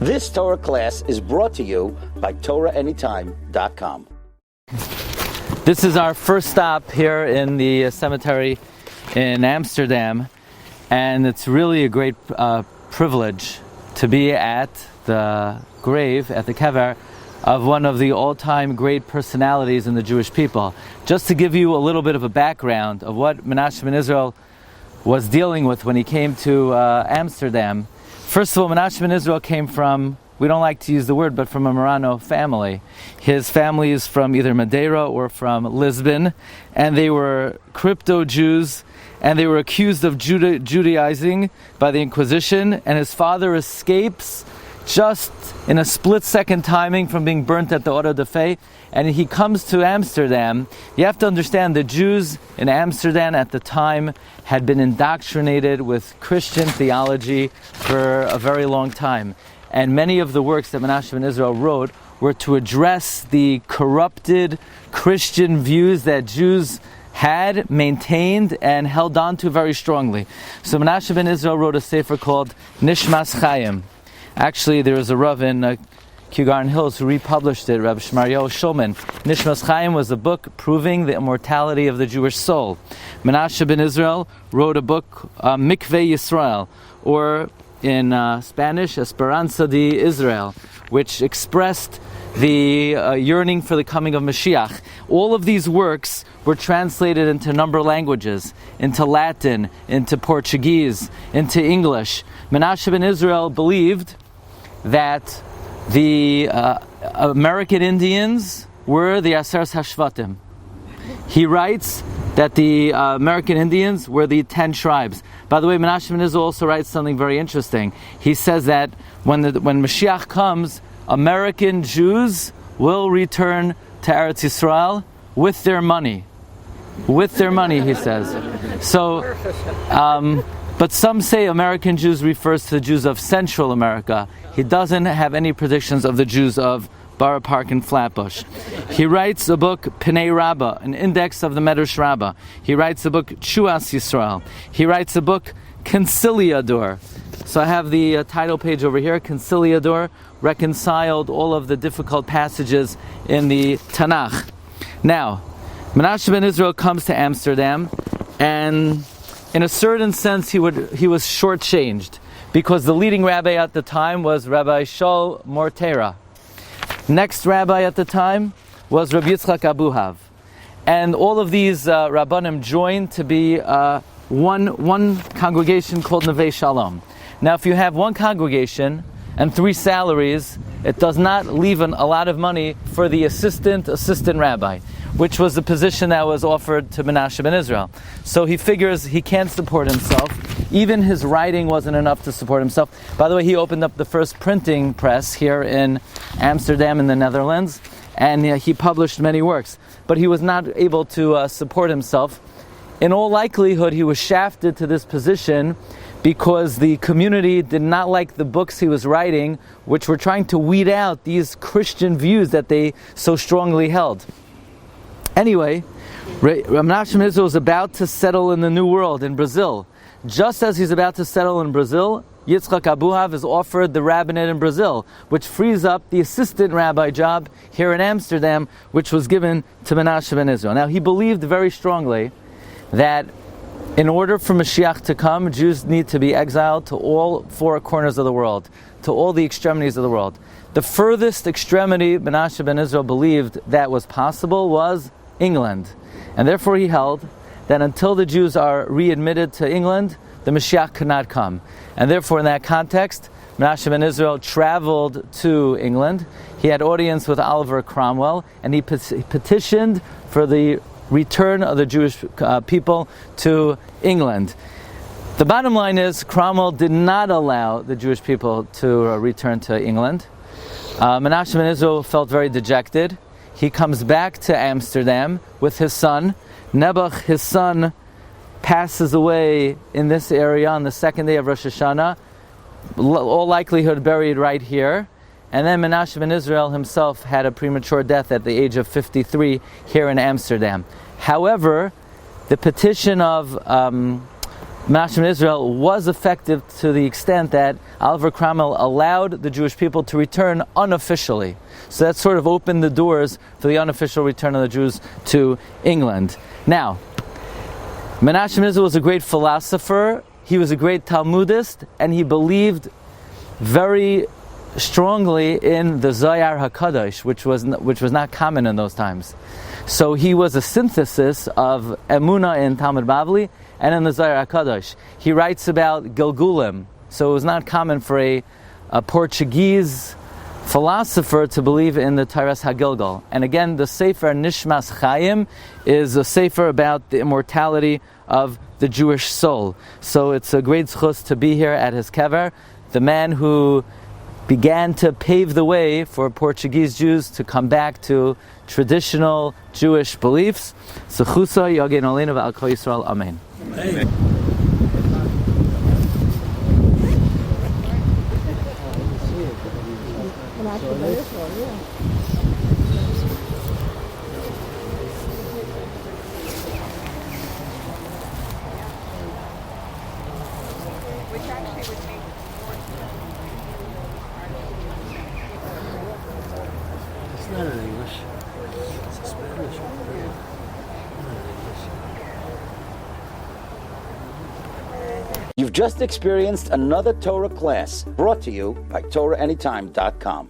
This Torah class is brought to you by TorahAnytime.com. This is our first stop here in the cemetery in Amsterdam, and it's really a great privilege to be at the grave, at the Kever, of one of the all-time great personalities in the Jewish people. Just to give you a little bit of a background of what Menashe ben Israel was dealing with when he came to Amsterdam. First of all, Menashe ben Israel came from, we don't like to use the word, but from a Marano family. His family is from either Madeira or from Lisbon, and they were crypto-Jews, and they were accused of Judaizing by the Inquisition, and his father escapes just in a split-second timing from being burnt at the Auto da Fe, and he comes to Amsterdam. You have to understand, the Jews in Amsterdam at the time had been indoctrinated with Christian theology for a very long time. And many of the works that Menashe ben Israel wrote were to address the corrupted Christian views that Jews had maintained and held on to very strongly. So Menashe ben Israel wrote a sefer called Nishmas Chaim. Actually, there was a Rav in Kew Garden Hills who republished it, Rabbi Shmaryo Shulman. Nishmas Chaim was a book proving the immortality of the Jewish soul. Menashe ben Israel wrote a book, Mikveh Yisrael, or in Spanish, Esperanza de Israel, which expressed the yearning for the coming of Mashiach. All of these works were translated into a number of languages, into Latin, into Portuguese, into English. Menashe ben Israel believed that the American Indians were the Aseres Hashvatim. He writes that the American Indians were the 10 tribes. By the way, Menashe ben Israel also writes something very interesting. He says that when Mashiach comes, American Jews will return to Eretz Yisrael with their money. With their money, he says. So, but some say American Jews refers to the Jews of Central America. He doesn't have any predictions of the Jews of Borough Park and Flatbush. He writes a book, Pnei Rabbah, an index of the Medrash Rabbah. He writes a book, Tzuas Yisrael. He writes a book, Conciliador. So I have the title page over here, Conciliador, reconciled all of the difficult passages in the Tanakh. Now, Menashe ben Israel comes to Amsterdam, and in a certain sense he was shortchanged, because the leading rabbi at the time was Rabbi Shaul Mortera. Next rabbi at the time was Rabbi Yitzchak Abuhav. And all of these rabbanim joined to be one congregation called Nevei Shalom. Now, if you have one congregation and 3 salaries, it does not leave a lot of money for the assistant rabbi, which was the position that was offered to Menashe ben Israel. So he figures he can't support himself. Even his writing wasn't enough to support himself. By the way, he opened up the first printing press here in Amsterdam in the Netherlands, and he published many works. But he was not able to support himself. In all likelihood, he was shafted to this position because the community did not like the books he was writing, which were trying to weed out these Christian views that they so strongly held. Anyway, Menashe ben Israel was about to settle in the New World, in Brazil. Just as he's about to settle in Brazil, Yitzchak Abuhav is offered the rabbinate in Brazil, which frees up the assistant rabbi job here in Amsterdam, which was given to Menashe ben Israel. Now, he believed very strongly that in order for Mashiach to come, Jews need to be exiled to all 4 corners of the world, to all the extremities of the world. The furthest extremity Menashe ben Israel believed that was possible was England. And therefore he held that until the Jews are readmitted to England, the Mashiach could not come. And therefore, in that context, Menashe ben Israel traveled to England. He had audience with Oliver Cromwell, and he petitioned for the return of the Jewish people to England. The bottom line is, Cromwell did not allow the Jewish people to return to England. Menashe ben Israel felt very dejected. He comes back to Amsterdam with his son. Nebuch, his son, passes away in this area on the 2nd day of Rosh Hashanah, all likelihood buried right here. And then Menashe ben Israel himself had a premature death at the age of 53 here in Amsterdam. However, the petition of Menashe in Israel was effective to the extent that Oliver Cromwell allowed the Jewish people to return unofficially. So that sort of opened the doors for the unofficial return of the Jews to England. Now, Menashe in Israel was a great philosopher, he was a great Talmudist, and he believed very strongly in the Zohar HaKadosh, which was not common in those times. So he was a synthesis of Emunah in Talmud Bavli and in the Zohar HaKadosh. He writes about Gilgulim, so it was not common for a Portuguese philosopher to believe in the Tairas HaGilgal. And again, the Sefer Nishmas Chaim is a sefer about the immortality of the Jewish soul. So it's a great zchus to be here at his Kever, the man who began to pave the way for Portuguese Jews to come back to traditional Jewish beliefs. Zechusa Yagin Olenu V'al Kol Yisrael. Amen. Amen. It's not in English. It's in Spanish. Not in English. You've just experienced another Torah class brought to you by TorahAnytime.com.